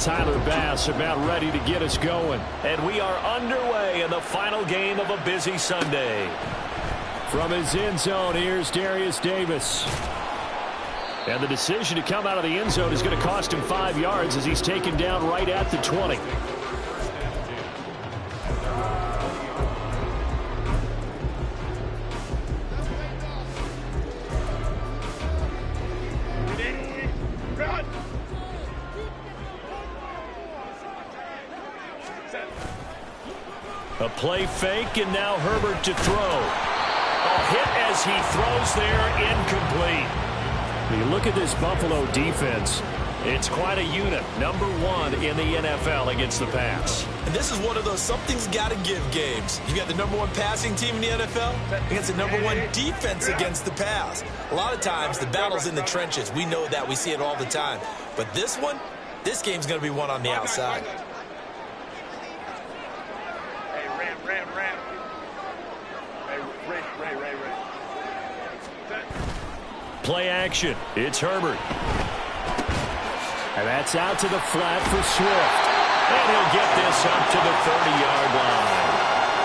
Tyler Bass about ready to get us going. And we are underway in the final game of a busy Sunday. From his end zone, here's Darius Davis. And the decision to come out of the end zone is going to cost him 5 yards as he's taken down right at the 20. A play fake, and now Herbert to throw. A hit as he throws there, incomplete. When you look at this Buffalo defense, it's quite a unit. Number 1 in the NFL against the pass. And this is one of those something's got to give games. You got the number 1 passing team in the NFL against the number 1 defense against the pass. A lot of times, the battle's in the trenches. We know that. We see it all the time. But this one, this game's going to be won on the outside. Play action. It's Herbert. And that's out to the flat for Swift. And he'll get this up to the 30-yard line.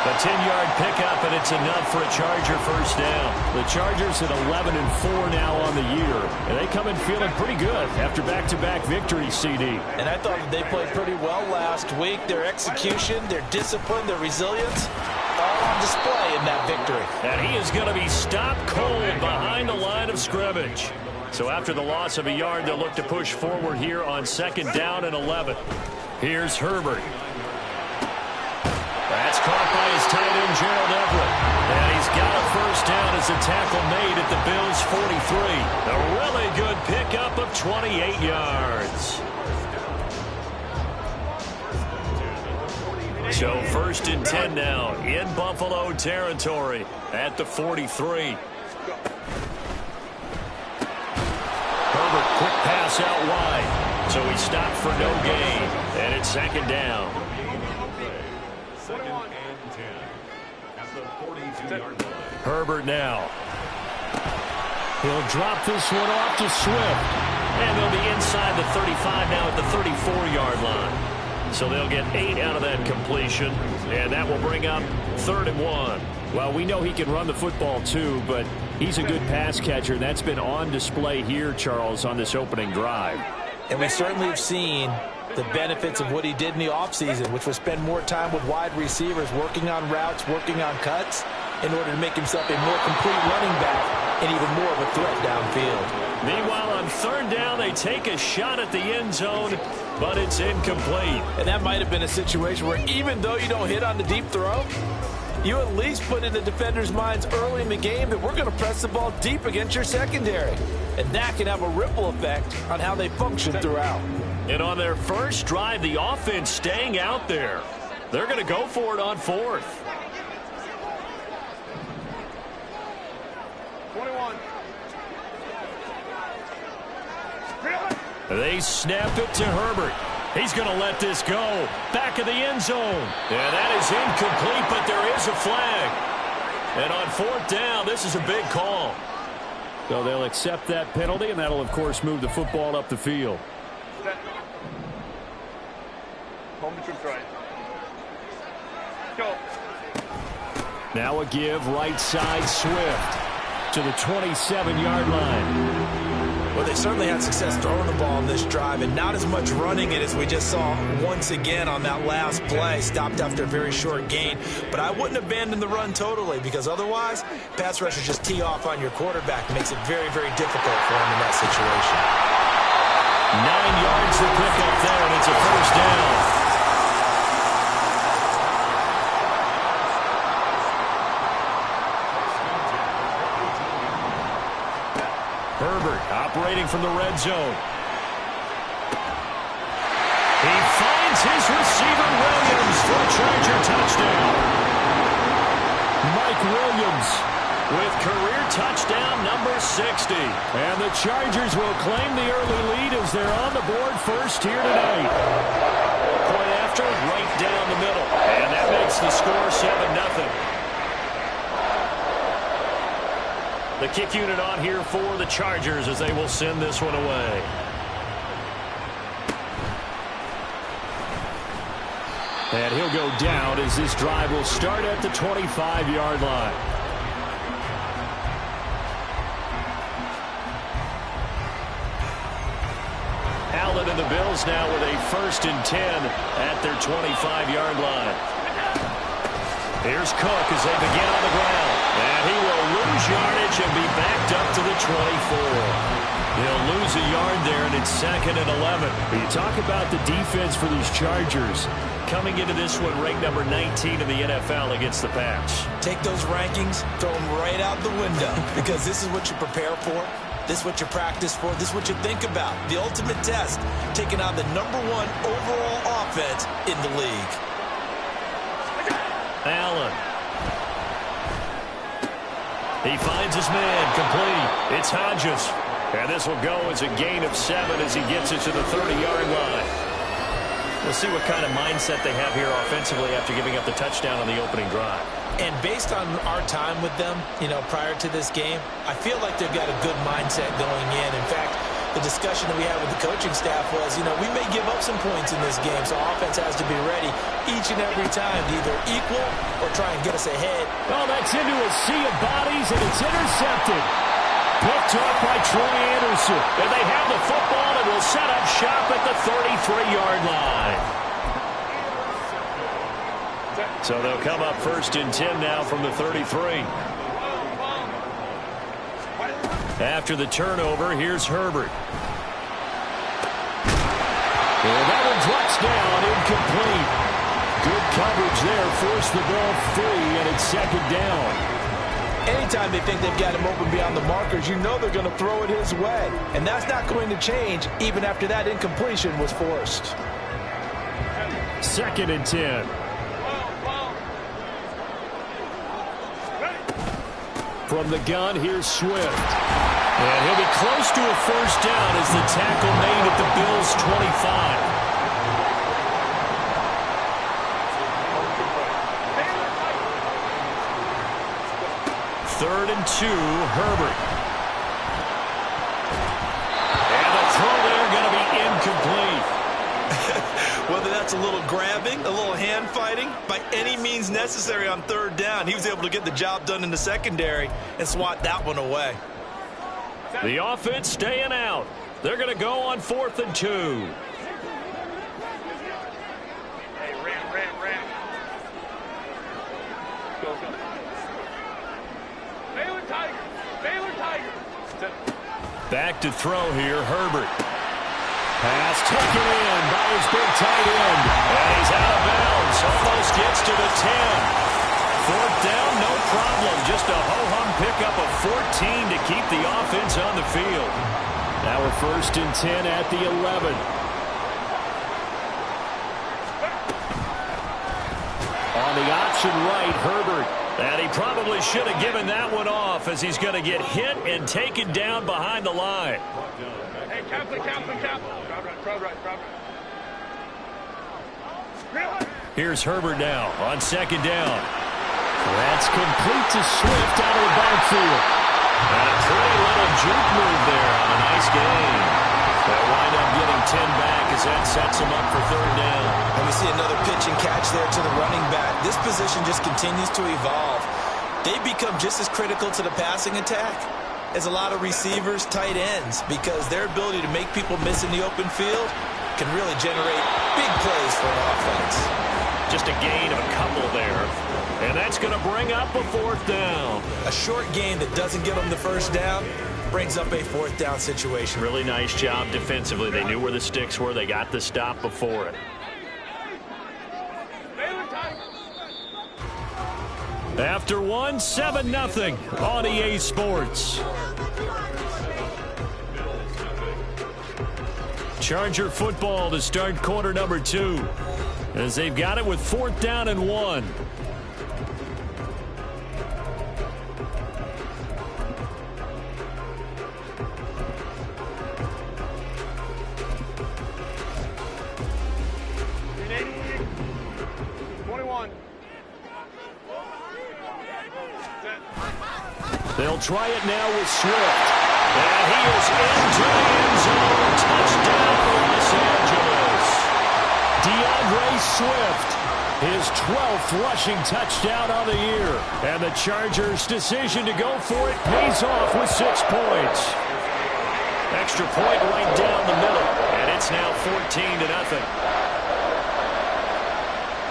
A 10-yard pickup, and it's enough for a Charger first down. The Chargers at 11-4 now on the year. And they come in feeling pretty good after back-to-back victories, CD. And I thought that they played pretty well last week. Their execution, their discipline, their resilience, all on display in that victory. And he is going to be stopped cold behind the line of scrimmage. So after the loss of a yard, they'll look to push forward here on 2nd down and 11. Here's Herbert. That's caught by his tight end, Gerald Everett. And he's got a first down as a tackle made at the Bills' 43. A really good pickup of 28 yards. So 1st and 10 now in Buffalo territory at the 43. Herbert, quick pass out wide. So he stopped for no gain. And it's 2nd down. 2nd and 10 at the 42-yard line. Herbert now. He'll drop this one off to Swift. And they'll be inside the 35 now at the 34-yard line. So they'll get 8 out of that completion, and that will bring up 3rd and 1. Well, we know he can run the football too, but he's a good pass catcher. That's been on display here, Charles, on this opening drive. And we certainly have seen the benefits of what he did in the offseason, which was spend more time with wide receivers, working on routes, working on cuts, in order to make himself a more complete running back and even more of a threat downfield. Meanwhile, on 3rd down, they take a shot at the end zone, but it's incomplete. And that might have been a situation where even though you don't hit on the deep throw, you at least put in the defenders' minds early in the game that we're going to press the ball deep against your secondary. And that can have a ripple effect on how they function throughout. And on their first drive, the offense staying out there. They're going to go for it on 4th. 21. They snap it to Herbert. He's going to let this go. Back of the end zone. And that is incomplete, but there is a flag. And on 4th down, this is a big call. So they'll accept that penalty, and that'll, of course, move the football up the field. Home to troops right. Go. Now a give right side Swift to the 27-yard line. Well, they certainly had success throwing the ball on this drive and not as much running it as we just saw once again on that last play. Stopped after a very short gain. But I wouldn't abandon the run totally, because otherwise, pass rushers just tee off on your quarterback. It makes it very, very difficult for him in that situation. 9 yards to pick up there, and it's a first down. Herbert operating from the red zone. He finds his receiver Williams for a Charger touchdown. Mike Williams with career touchdown number 60. And the Chargers will claim the early lead as they're on the board first here tonight. Point after, right down the middle. And that makes the score 7-0. The kick unit on here for the Chargers as they will send this one away. And he'll go down as this drive will start at the 25-yard line. Allen and the Bills now with a 1st and 10 at their 25-yard line. Here's Cook as they begin on the ground. And he will lose yardage and be backed up to the 24. He'll lose a yard there, and it's 2nd and 11. You talk about the defense for these Chargers. Coming into this one, ranked number 19 in the NFL against the pass. Take those rankings, throw them right out the window, because this is what you prepare for. This is what you practice for. This is what you think about. The ultimate test, taking on the #1 overall offense in the league. Allen. He finds his man, complete. It's Hodges. And this will go as a gain of 7 as he gets it to the 30-yard line. We'll see what kind of mindset they have here offensively after giving up the touchdown on the opening drive. And based on our time with them, prior to this game, I feel like they've got a good mindset going in. In fact, the discussion that we had with the coaching staff was, we may give up some points in this game, so offense has to be ready each and every time to either equal or try and get us ahead. Oh, that's into a sea of bodies, and it's intercepted. Picked up by Troy Anderson. And they have the football and will set up shop at the 33-yard line. So they'll come up 1st and 10 now from the 33. After the turnover, here's Herbert. And that one drops down, incomplete. Good coverage there, forced the ball free, and it's 2nd down. Anytime they think they've got him open beyond the markers, they're going to throw it his way. And that's not going to change even after that incompletion was forced. 2nd and 10. From the gun, here's Swift. And he'll be close to a 1st down as the tackle made at the Bills' 25. 3rd and 2, Herbert. And the throw there going to be incomplete. Whether that's a little grabbing, a little hand fighting, by any means necessary on 3rd down, he was able to get the job done in the secondary and swat that one away. The offense staying out. They're going to go on 4th and 2. Hey, ram. Go. Baylor Tiger. Back to throw here, Herbert. Pass taken in by his big tight end. And he's out of bounds. Almost gets to the 10. 4th down, no problem. Just a ho-hum pickup of 14 to keep the offense on the field. Now we're 1st and 10 at the 11. On the option right, Herbert. And he probably should have given that one off as he's going to get hit and taken down behind the line. Hey, Kaplan. Crowd right. Here's Herbert now on 2nd down. That's complete to Swift out of the backfield. And a pretty little juke move there on a nice game. They'll wind up getting 10 back as that sets them up for 3rd down. And we see another pitch and catch there to the running back. This position just continues to evolve. They become just as critical to the passing attack as a lot of receivers, tight ends, because their ability to make people miss in the open field can really generate big plays for an offense. Just a gain of a couple there. And that's going to bring up a 4th down. A short gain that doesn't get them the 1st down brings up a 4th down situation. Really nice job defensively. They knew where the sticks were. They got the stop before it. After one, 7-0 on EA Sports. Charger football to start quarter number 2 as they've got it with 4th down and 1. They'll try it now with Swift. And he is into the end zone. Touchdown, Los Angeles. DeAndre Swift His 12th rushing touchdown on the year. And the Chargers' decision to go for it pays off with 6 points. Extra point right down the middle. And it's now 14-0.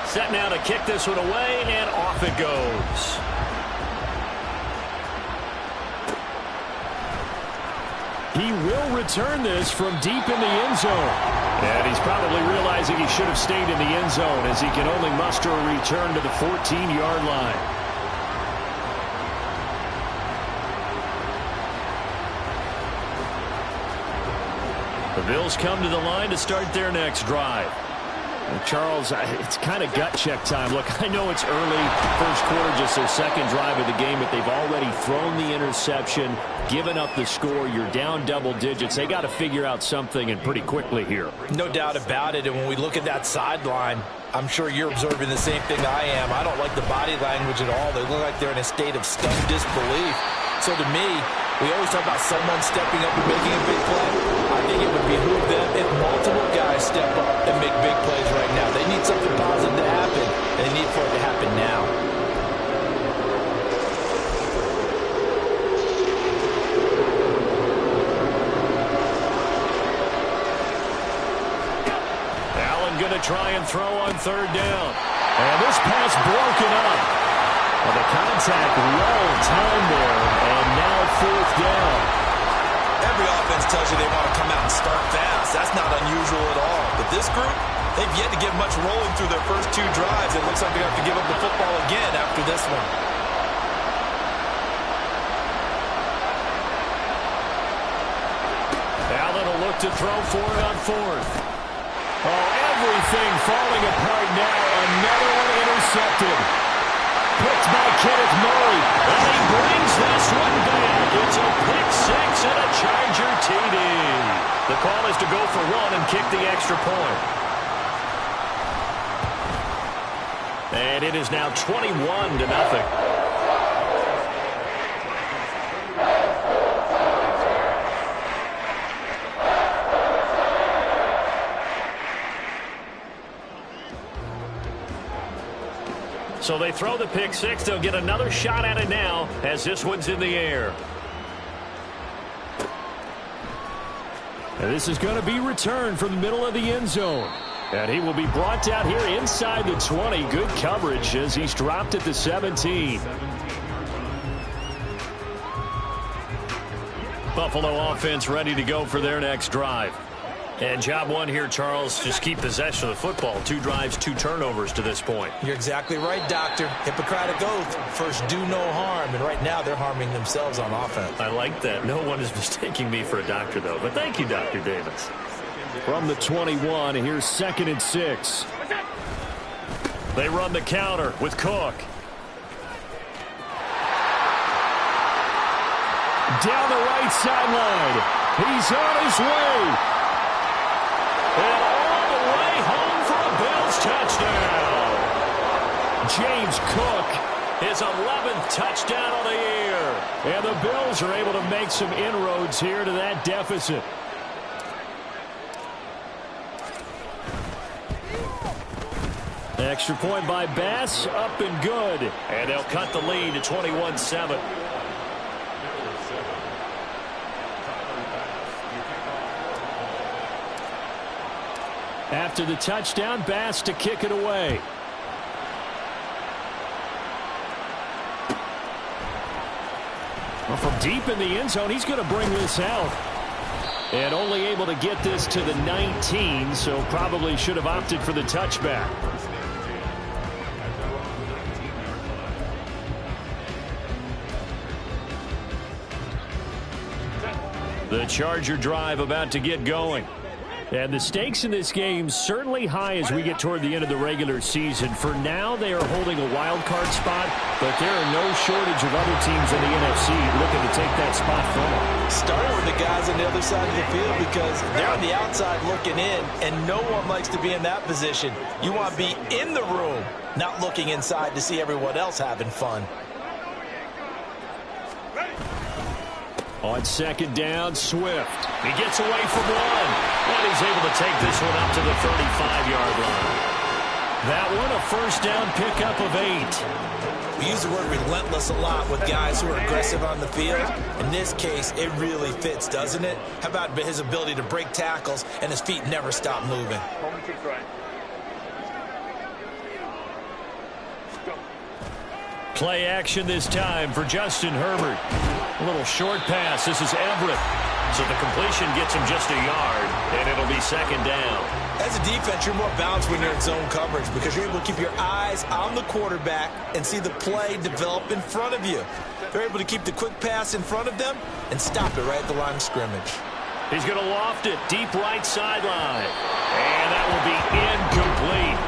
Set now to kick this one away, and off it goes. He will return this from deep in the end zone. And he's probably realizing he should have stayed in the end zone as he can only muster a return to the 14-yard line. The Bills come to the line to start their next drive. Charles, it's kind of gut check time. Look, I know it's early, first quarter, just their second drive of the game, but they've already thrown the interception, given up the score. You're down double digits. They got to figure out something, and pretty quickly here. No doubt about it, and when we look at that sideline, I'm sure you're observing the same thing I am. I don't like the body language at all. They look like they're in a state of stunned disbelief. So to me, we always talk about someone stepping up and making a big play. I think it would behoove them if multiple guys step up and make big plays right now. They need something positive to happen, and they need for it to happen now. Allen going to try and throw on third down. And this pass broken up. Well, the contact well timed there, and now fourth down. Every offense tells you they want to come out and start fast. That's not unusual at all. But this group, they've yet to get much rolling through their first 2 drives. It looks like they have to give up the football again after this one. Allen will look to throw for it on fourth. Oh, everything falling apart now. Another one intercepted. Picked by Kenneth Murray. And he brings this one back. It's a pick 6 and a Charger TD. The call is to go for 1 and kick the extra point. And it is now 21-0. So they throw the pick 6. They'll get another shot at it now as this one's in the air. And this is going to be returned from the middle of the end zone. And he will be brought down here inside the 20. Good coverage as he's dropped at the 17. Buffalo offense ready to go for their next drive. And job one here, Charles, just keep possession of the football. 2 drives, 2 turnovers to this point. You're exactly right, Doctor. Hippocratic oath. First, do no harm. And right now, they're harming themselves on offense. I like that. No one is mistaking me for a doctor, though. But thank you, Dr. Davis. From the 21, here's 2nd and 6. They run the counter with Cook. Down the right sideline. He's on his way. And all the way home for a Bills touchdown. James Cook, his 11th touchdown of the year. And the Bills are able to make some inroads here to that deficit. Extra point by Bass, up and good. And they'll cut the lead to 21-7. After the touchdown, Bass to kick it away. Well, from deep in the end zone, he's going to bring this out. And only able to get this to the 19, so probably should have opted for the touchback. The Charger drive about to get going. And the stakes in this game certainly high as we get toward the end of the regular season. For now, they are holding a wild card spot, but there are no shortage of other teams in the NFC looking to take that spot from them. Starting with the guys on the other side of the field because they're on the outside looking in, and no one likes to be in that position. You want to be in the room, not looking inside to see everyone else having fun. On 2nd down, Swift. He gets away from one. And he's able to take this one up to the 35-yard line. That one, a first down pickup of 8. We use the word relentless a lot with guys who are aggressive on the field. In this case, it really fits, doesn't it? How about his ability to break tackles and his feet never stop moving? Play action this time for Justin Herbert. A little short pass. This is Everett. So the completion gets him just a yard, and it'll be second down. As a defense, you're more balanced when you're in zone coverage because you're able to keep your eyes on the quarterback and see the play develop in front of you. They're able to keep the quick pass in front of them and stop it right at the line of scrimmage. He's going to loft it deep right sideline. And that will be incomplete.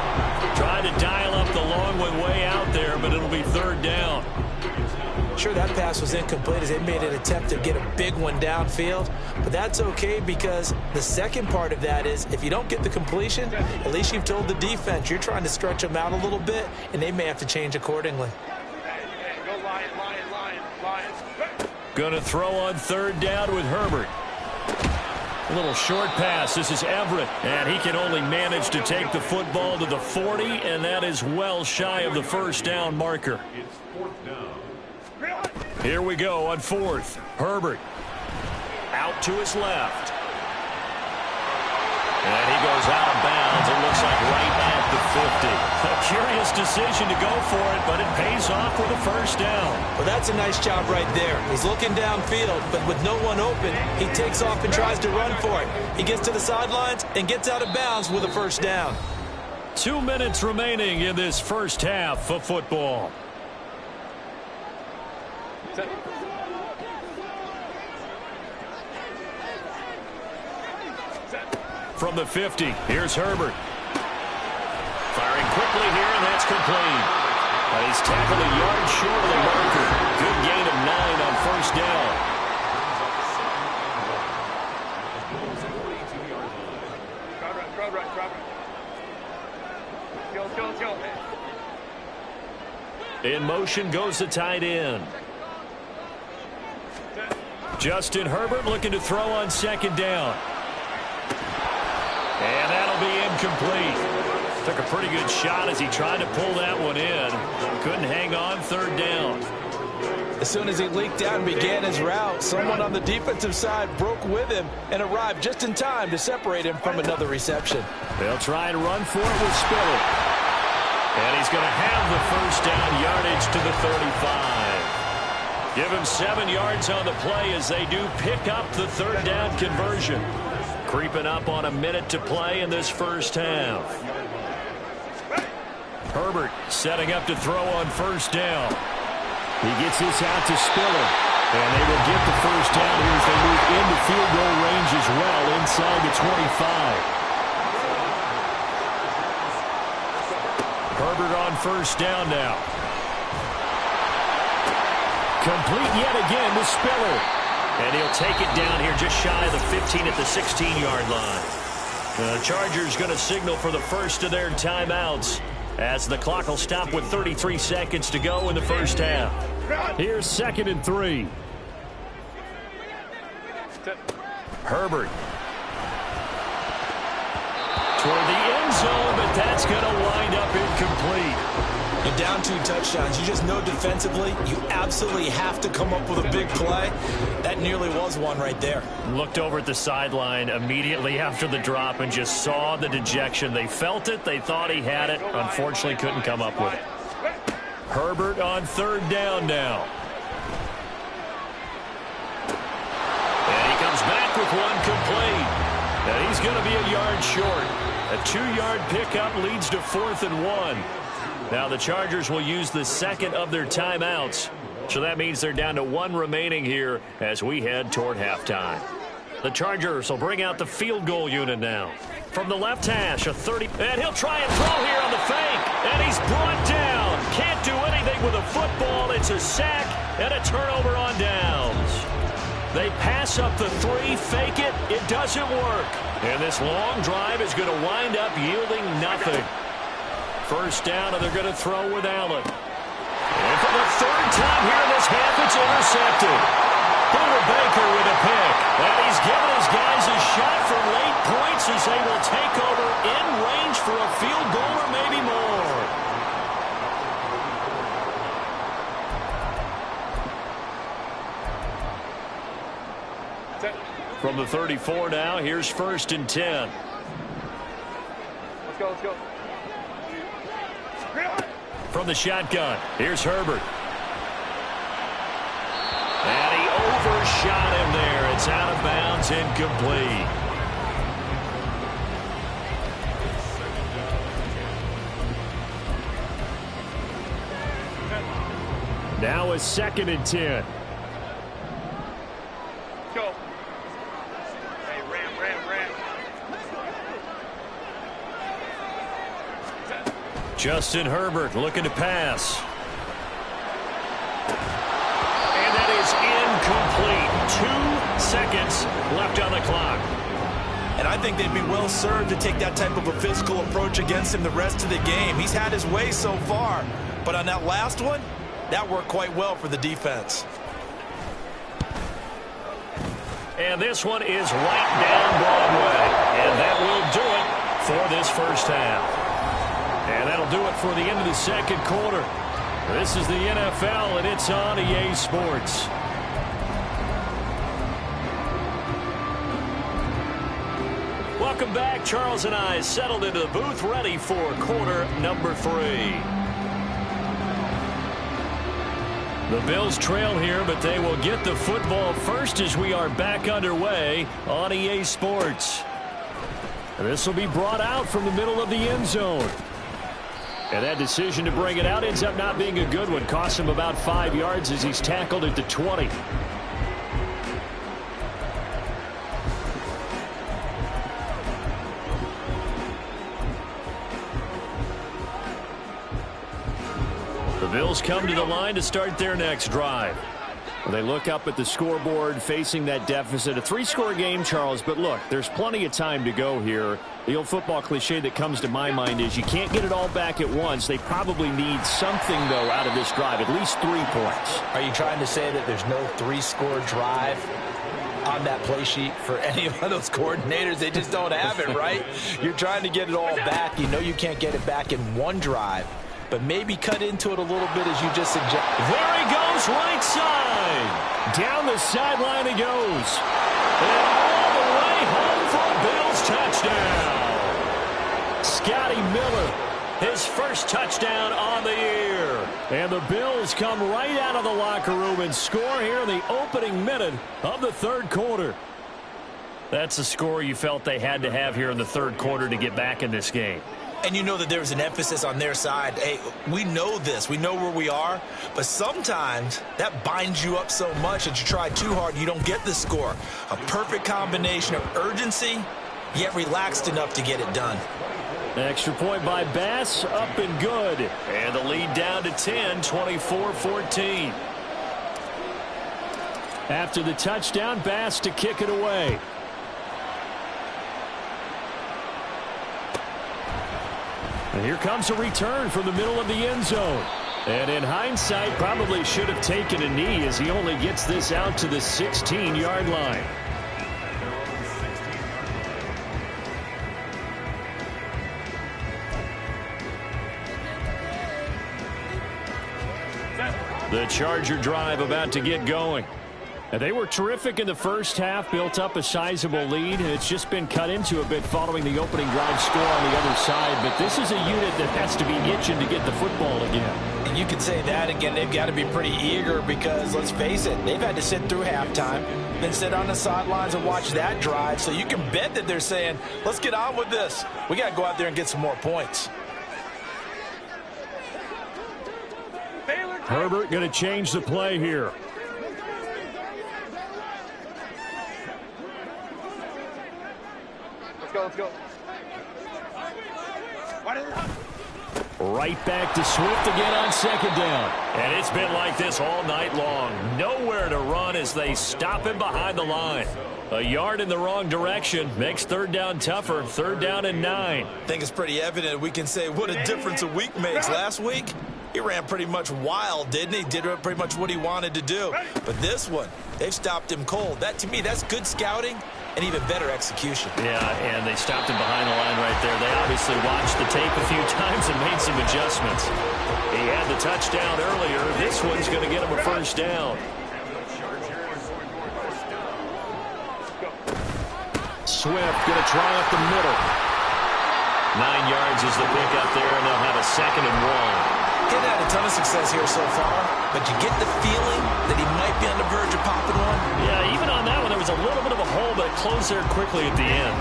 Trying to dial up the long one way out there, but it'll be third down. Sure, that pass was incomplete as they made an attempt to get a big one downfield, but that's okay because the second part of that is if you don't get the completion, at least you've told the defense you're trying to stretch them out a little bit, and they may have to change accordingly. Going to throw on third down with Herbert. A little short pass. This is Everett, and he can only manage to take the football to the 40, and that is well shy of the first down marker. It's fourth down. Here we go on fourth. Herbert out to his left. And he goes out of bounds. It looks like right at the 50. A curious decision to go for it, but it pays off with a first down. Well, that's a nice job right there. He's looking downfield, but with no one open, he takes off and tries to run for it. He gets to the sidelines and gets out of bounds with a first down. 2 minutes remaining in this first half of football. From the 50, here's Herbert. Firing quickly here, and that's complete. He's tackled a yard short of the marker. Good gain of 9 on first down. In motion goes the tight end. Justin Herbert looking to throw on second down. And that'll be incomplete. Took a pretty good shot as he tried to pull that one in. Couldn't hang on third down. As soon as he leaked out and began his route, someone on the defensive side broke with him and arrived just in time to separate him from another reception. They'll try and run for it with Spiller. And he's going to have the first down yardage to the 35. Give him 7 yards on the play as they do pick up the third down conversion. Creeping up on a minute to play in this first half. Herbert setting up to throw on first down. He gets this out to Spiller. And they will get the first down here as they move into field goal range as well inside the 25. Herbert on first down now. Complete yet again to Spiller. And he'll take it down here just shy of the 15 at the 16-yard line. The Chargers going to signal for the first of their timeouts as the clock will stop with 33 seconds to go in the first half. Here's 2nd and 3. Herbert. Toward the end zone, but that's going to wind up incomplete. You're down 2 touchdowns. You just know defensively you absolutely have to come up with a big play. That nearly was one right there. Looked over at the sideline immediately after the drop and just saw the dejection. They felt it. They thought he had it. Unfortunately, couldn't come up with it. Herbert on third down now. And he comes back with one complete. And he's going to be a yard short. A 2-yard pickup leads to 4th and 1. Now the Chargers will use the second of their timeouts. So that means they're down to 1 remaining here as we head toward halftime. The Chargers will bring out the field goal unit now. From the left hash, a 30. And he'll try and throw here on the fake. And he's brought down. Can't do anything with a football. It's a sack and a turnover on downs. They pass up the 3, fake it. It doesn't work. And this long drive is going to wind up yielding nothing. First down, and they're going to throw with Allen. And for the 3rd time here in this half, it's intercepted. Buda Baker with a pick. And he's given his guys a shot for late points as they will take over in range for a field goal or maybe more. From the 34 now, here's 1st and 10. Let's go, let's go. From the shotgun, here's Herbert. And he overshot him there. It's out of bounds, incomplete. Now a 2nd and 10. Go. Hey, ram. Justin Herbert looking to pass. And that is incomplete. 2 seconds left on the clock. And I think they'd be well served to take that type of a physical approach against him the rest of the game. He's had his way so far. But on that last one, that worked quite well for the defense. And this one is right down Broadway. And that will do it for this first half. And that'll do it for the end of the 2nd quarter. This is the NFL, and it's on EA Sports. Welcome back. Charles and I settled into the booth, ready for quarter number 3. The Bills trail here, but they will get the football first as we are back underway on EA Sports. And this will be brought out from the middle of the end zone. And that decision to bring it out ends up not being a good one. Costs him about 5 yards as he's tackled at the 20. The Bills come to the line to start their next drive. They look up at the scoreboard facing that deficit. A 3-score game, Charles, but look, there's plenty of time to go here. The old football cliche that comes to my mind is you can't get it all back at once. They probably need something, though, out of this drive, at least 3 points. Are you trying to say that there's no 3-score drive on that play sheet for any of those coordinators? They just don't have it, right? You're trying to get it all back. You know you can't get it back in one drive, but maybe cut into it a little bit as you just suggested. There he goes, right side. Down the sideline he goes. And all the way home for a Bills touchdown. Scotty Miller, his first touchdown on the year. And the Bills come right out of the locker room and score here in the opening minute of the 3rd quarter. That's a score you felt they had to have here in the 3rd quarter to get back in this game. And you know that there's an emphasis on their side. Hey, we know this. We know where we are. But sometimes that binds you up so much that you try too hard and you don't get the score. A perfect combination of urgency, yet relaxed enough to get it done. Extra point by Bass, up and good. And the lead down to 10, 24-14. After the touchdown, Bass to kick it away. And here comes a return from the middle of the end zone. And in hindsight, probably should have taken a knee as he only gets this out to the 16-yard line. The Charger drive about to get going. And they were terrific in the first half, built up a sizable lead, and it's just been cut into a bit following the opening drive score on the other side. But this is a unit that has to be itching to get the football again. And you can say that again. They've got to be pretty eager because, let's face it, they've had to sit through halftime, then sit on the sidelines and watch that drive. So you can bet that they're saying, let's get on with this. We got to go out there and get some more points. Herbert going to change the play here. Let's go. Right back to Swift again on 2nd down. And it's been like this all night long. Nowhere to run as they stop him behind the line. A yard in the wrong direction makes 3rd down tougher. 3rd down and 9. I think it's pretty evident. We can say what a difference a week makes. Last week, he ran pretty much wild, didn't he? Did pretty much what he wanted to do. But this one, they've stopped him cold. That, to me, that's good scouting and even better execution. Yeah, and they stopped him behind the line right there. They obviously watched the tape a few times and made some adjustments. He had the touchdown earlier. This one's going to get him a 1st down. Swift going to try up the middle. 9 yards is the pick up there, and they'll have a 2nd and 1. He's had a ton of success here so far, but you get the feeling that he might be on the verge of popping one. Yeah, even on that one, there was a little bit of a hole, but it closed there quickly at the end.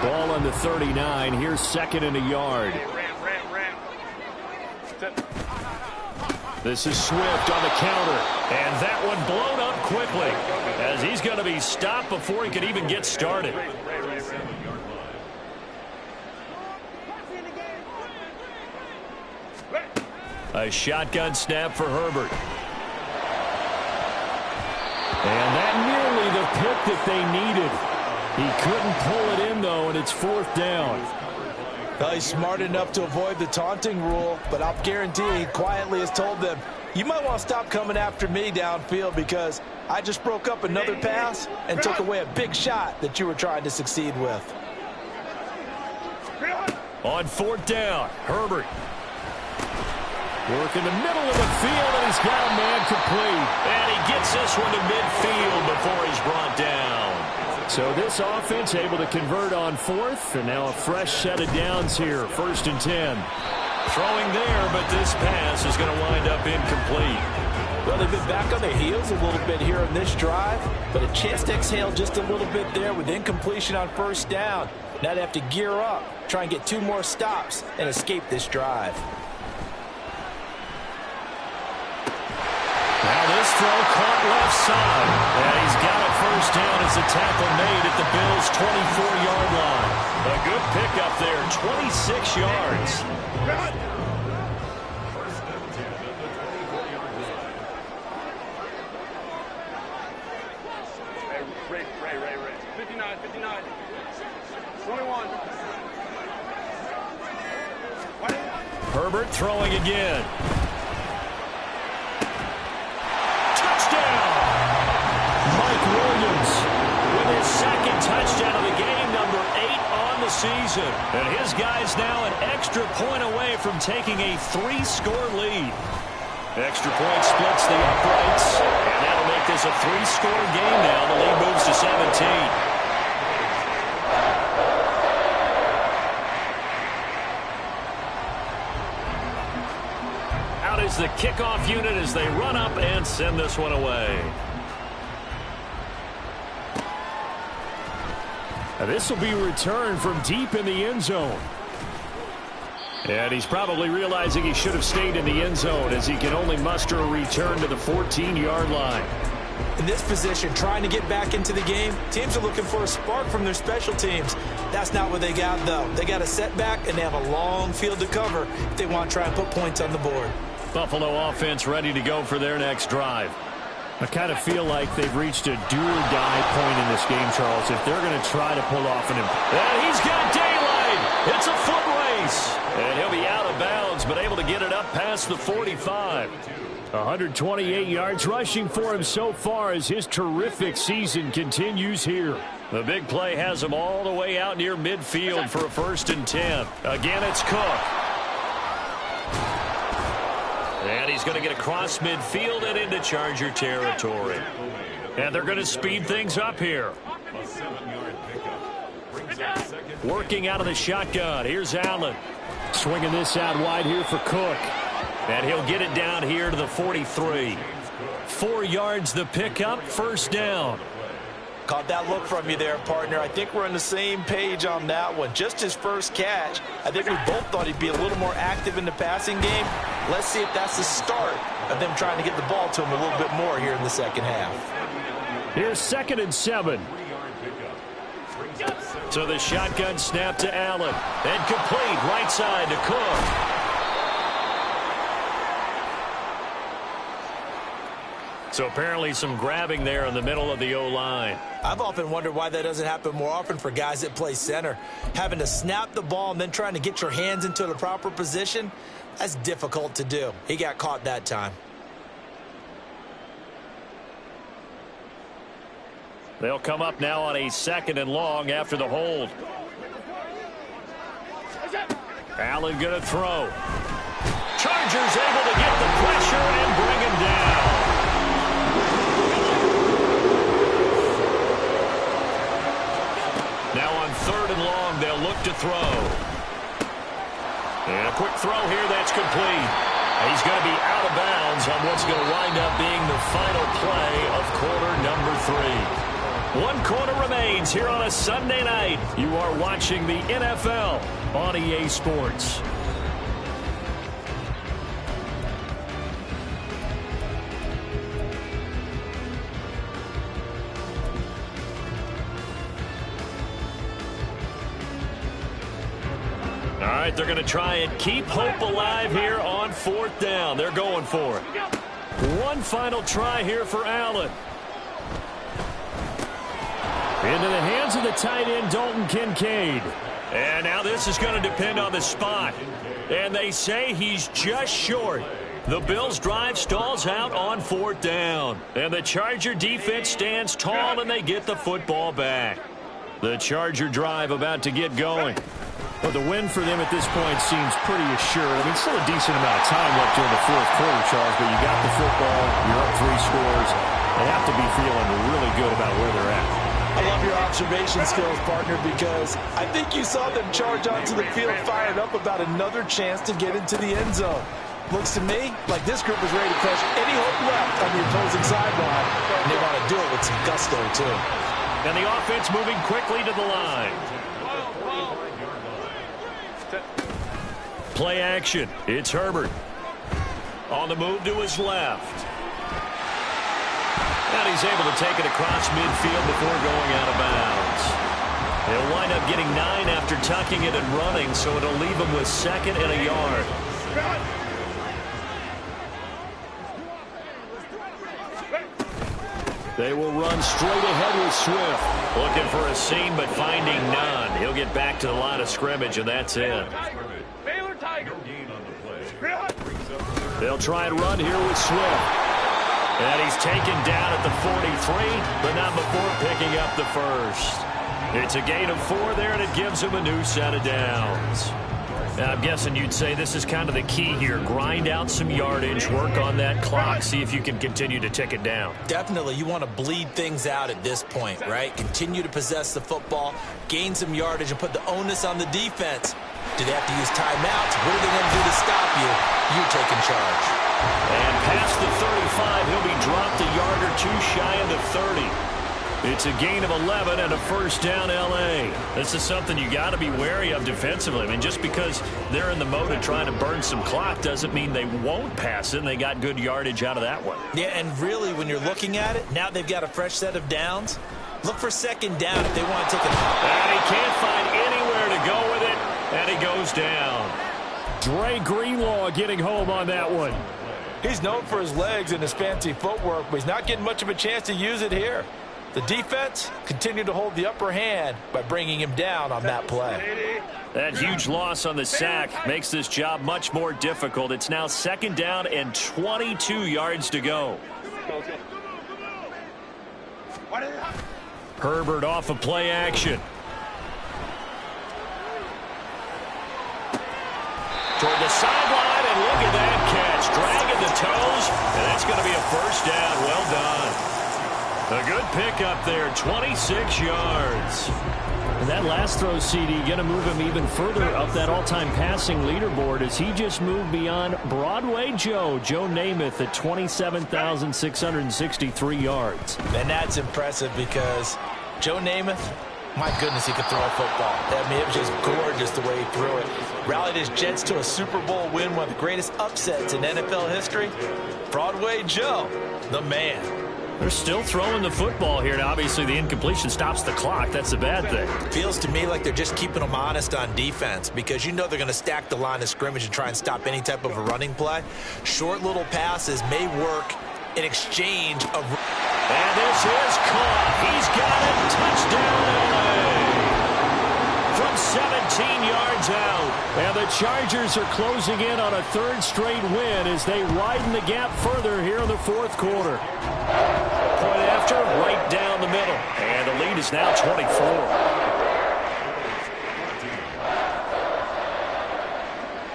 Ball on the 39. Here's 2nd and a yard. Ram. This is Swift on the counter, and that one blown up quickly as he's going to be stopped before he can even get started. A shotgun snap for Herbert. And that nearly the pick that they needed. He couldn't pull it in, though, and it's 4th down. Well, he's smart enough to avoid the taunting rule, but I'll guarantee he quietly has told them, you might want to stop coming after me downfield because I just broke up another pass and took away a big shot that you were trying to succeed with. On 4th down, Herbert. Work in the middle of the field, and he's got a man complete. And he gets this one to midfield before he's brought down. So this offense able to convert on 4th, and now a fresh set of downs here. 1st and 10. Throwing there, but this pass is going to wind up incomplete. Well, they've been back on their heels a little bit here in this drive, but a chance to exhale just a little bit there with incompletion on 1st down. Now they have to gear up, try and get 2 more stops, and escape this drive. Now this throw caught left side. And he's got a 1st down as the tackle made at the Bills' 24-yard line. A good pickup there, 26 yards. Ray. 59. 21. Herbert throwing again. Touchdown! Mike Williams with his 2nd touchdown of the game, number 8 on the season. And his guys now an extra point away from taking a 3-score lead. Extra point splits the uprights, and that'll make this a 3-score game now. The lead moves to 17. Is the kickoff unit as they run up and send this one away. Now this will be returned from deep in the end zone. And he's probably realizing he should have stayed in the end zone as he can only muster a return to the 14-yard line. In this position, trying to get back into the game, teams are looking for a spark from their special teams. That's not what they got, though. They got a setback, and they have a long field to cover if they want to try and put points on the board. Buffalo offense ready to go for their next drive. I kind of feel like they've reached a do-or-die point in this game, Charles, if they're going to try to pull off an and he's got daylight. It's a foot race. And he'll be out of bounds, but able to get it up past the 45. 128 yards rushing for him so far as his terrific season continues here. The big play has him all the way out near midfield for a 1st and 10. Again, it's Cook. And he's going to get across midfield and into Charger territory. And they're going to speed things up here. Working out of the shotgun. Here's Allen. Swinging this out wide here for Cook. And he'll get it down here to the 43. 4 yards the pickup, 1st down. Caught that look from you there, partner. I think we're on the same page on that one. Just his first catch. I think we both thought he'd be a little more active in the passing game. Let's see if that's the start of them trying to get the ball to him a little bit more here in the 2nd half. Here's 2nd and 7. So the shotgun snap to Allen. And complete right side to Cook. So apparently some grabbing there in the middle of the O-line. I've often wondered why that doesn't happen more often for guys that play center. Having to snap the ball and then trying to get your hands into the proper position, that's difficult to do. He got caught that time. They'll come up now on a 2nd and long after the hold. Allen going to throw. Chargers able to get the pressure and bring him down. third and long. They'll look to throw. And a quick throw here that's complete. He's going to be out of bounds on what's going to wind up being the final play of quarter number 3. 1 quarter remains here on a Sunday night. You are watching the NFL on EA Sports. All right, they're going to try and keep hope alive here on 4th down. They're going for it. One final try here for Allen. Into the hands of the tight end, Dalton Kincaid. And now this is going to depend on the spot. And they say he's just short. The Bills' drive stalls out on 4th down. And the Charger defense stands tall, and they get the football back. The Charger drive about to get going. But the win for them at this point seems pretty assured. I mean, still a decent amount of time left here in the 4th quarter, Charles, but you got the football, you're up 3 scores. They have to be feeling really good about where they're at. I love your observation skills, partner, because I think you saw them charge onto the field fired up about another chance to get into the end zone. Looks to me like this group is ready to crush any hope left on the opposing sideline. And they want to do it with some gusto, too. And the offense moving quickly to the line. Play action. It's Herbert. On the move to his left. And he's able to take it across midfield before going out of bounds. He'll wind up getting 9 after tucking it and running, so it'll leave him with 2nd and a yard. They will run straight ahead with Swift. Looking for a seam, but finding none. He'll get back to the line of scrimmage, and that's it. They'll try and run here with Swift. And he's taken down at the 43, but not before picking up the first. It's a gain of 4 there, and it gives him a new set of downs. Now, I'm guessing you'd say this is kind of the key here. Grind out some yardage, work on that clock, see if you can continue to tick it down. Definitely. You want to bleed things out at this point, right? Continue to possess the football, gain some yardage, and put the onus on the defense. Do they have to use timeouts? What are they going to do to stop you? You're taking charge. And past the 35, he'll be dropped a yard or 2 shy of the 30. It's a gain of 11 and a first down, L.A. This is something you got to be wary of defensively. I mean, just because they're in the mode of trying to burn some clock doesn't mean they won't pass it, and they got good yardage out of that one. Yeah, and really, when you're looking at it, now they've got a fresh set of downs. Look for 2nd down if they want to take it. And he can't find anywhere to go with it, and he goes down. Dre Greenlaw getting home on that one. He's known for his legs and his fancy footwork, but he's not getting much of a chance to use it here. The defense continued to hold the upper hand by bringing him down on that play. That huge loss on the sack makes this job much more difficult. It's now 2nd down and 22 yards to go. Herbert off of play action. Toward the sideline, and look at that catch. Dragging the toes, and that's going to be a first down. Well done. A good pickup there, 26 yards. And that last throw, CD, going to move him even further up that all-time passing leaderboard as he just moved beyond Broadway Joe Namath at 27,663 yards. And that's impressive because Joe Namath, my goodness, he could throw a football. I mean, it was just gorgeous the way he threw it. Rallied his Jets to a Super Bowl win, one of the greatest upsets in NFL history. Broadway Joe, the man. They're still throwing the football here. Now, obviously, the incompletion stops the clock. That's the bad thing. Feels to me like they're just keeping them honest on defense because you know they're going to stack the line of scrimmage and try and stop any type of a running play. Short little passes may work in exchange of... And this is caught. He's got it. Touchdown, LA. From 17 yards out. And the Chargers are closing in on a 3rd straight win as they widen the gap further here in the 4th quarter. Point after, right down the middle. And the lead is now 24.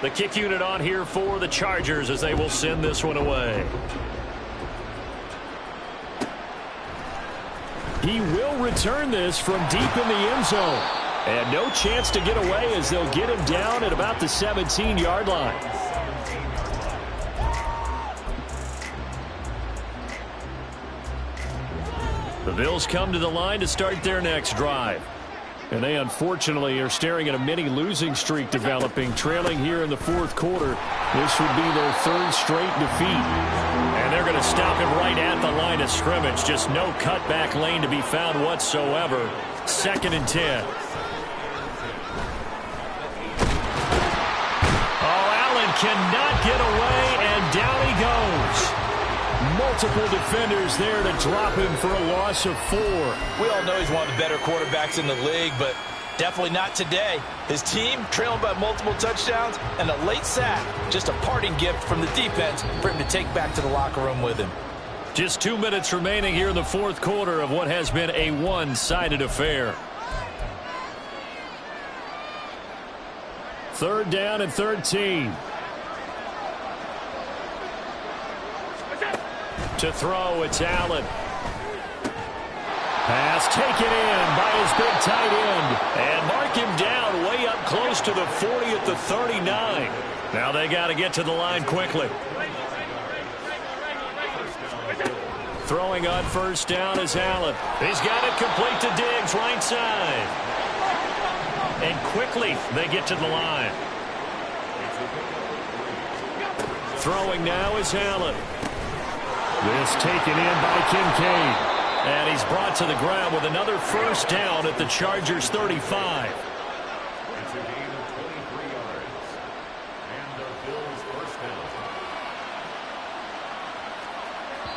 The kick unit on here for the Chargers as they will send this one away. He will return this from deep in the end zone. And no chance to get away as they'll get him down at about the 17-yard line. The Bills come to the line to start their next drive. And they unfortunately are staring at a mini losing streak developing, trailing here in the fourth quarter. This would be their third straight defeat. And they're going to stop him right at the line of scrimmage. Just no cutback lane to be found whatsoever. 2nd and 10. Cannot get away, and down he goes. Multiple defenders there to drop him for a loss of 4. We all know he's one of the better quarterbacks in the league, but definitely not today. His team trailing by multiple touchdowns and a late sack. Just a parting gift from the defense for him to take back to the locker room with him. Just 2 minutes remaining here in the fourth quarter of what has been a one-sided affair. 3rd down and 13. To throw, it's Allen. Pass taken in by his big tight end. And mark him down way up close to the 40 at the 39. Now they got to get to the line quickly. Throwing on 1st down is Allen. He's got it complete to Diggs, right side. And quickly they get to the line. Throwing now is Allen. This taken in by Kincaid. And he's brought to the ground with another 1st down at the Chargers' 35. It's a gain of 23 yards. And the Bills' 1st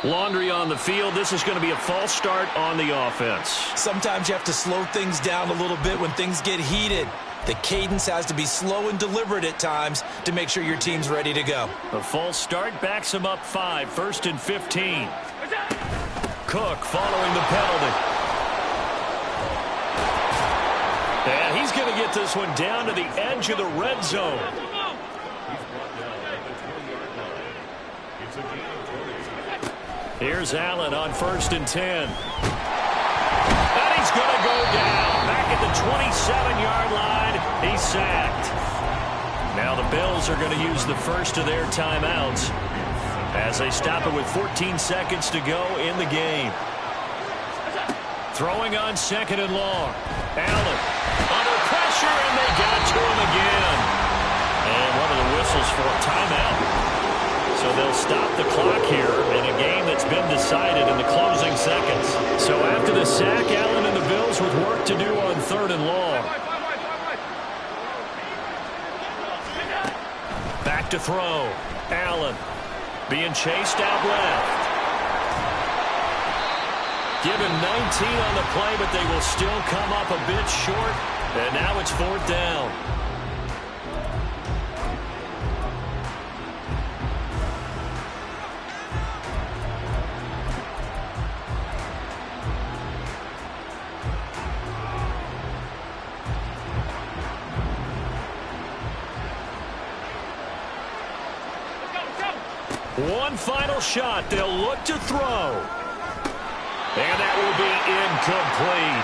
down. Laundry on the field. This is going to be a false start on the offense. Sometimes you have to slow things down a little bit when things get heated. The cadence has to be slow and deliberate at times to make sure your team's ready to go. The false start backs him up 5. 1st and 15. Cook following the penalty. And he's going to get this one down to the edge of the red zone. He's brought down at the 20-yard line. It's a gain of 20. Here's Allen on 1st and 10. And he's going to go down. Back at the 27-yard line. He's sacked. Now the Bills are going to use the first of their timeouts as they stop it with 14 seconds to go in the game. Throwing on 2nd and long. Allen under pressure, and they got to him again. And one of the whistles for a timeout. So they'll stop the clock here in a game that's been decided in the closing seconds. So after the sack, Allen and the Bills with work to do on 3rd and long. Back to throw. Allen being chased out left. Given 19 on the play, but they will still come up a bit short. And now it's 4th down. One final shot. They'll look to throw. And that will be incomplete.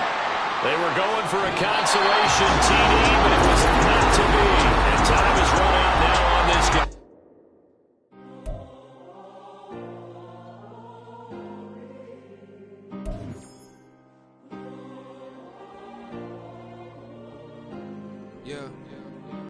They were going for a consolation TD, but it was not to be. And time is run out now on this game. Yeah.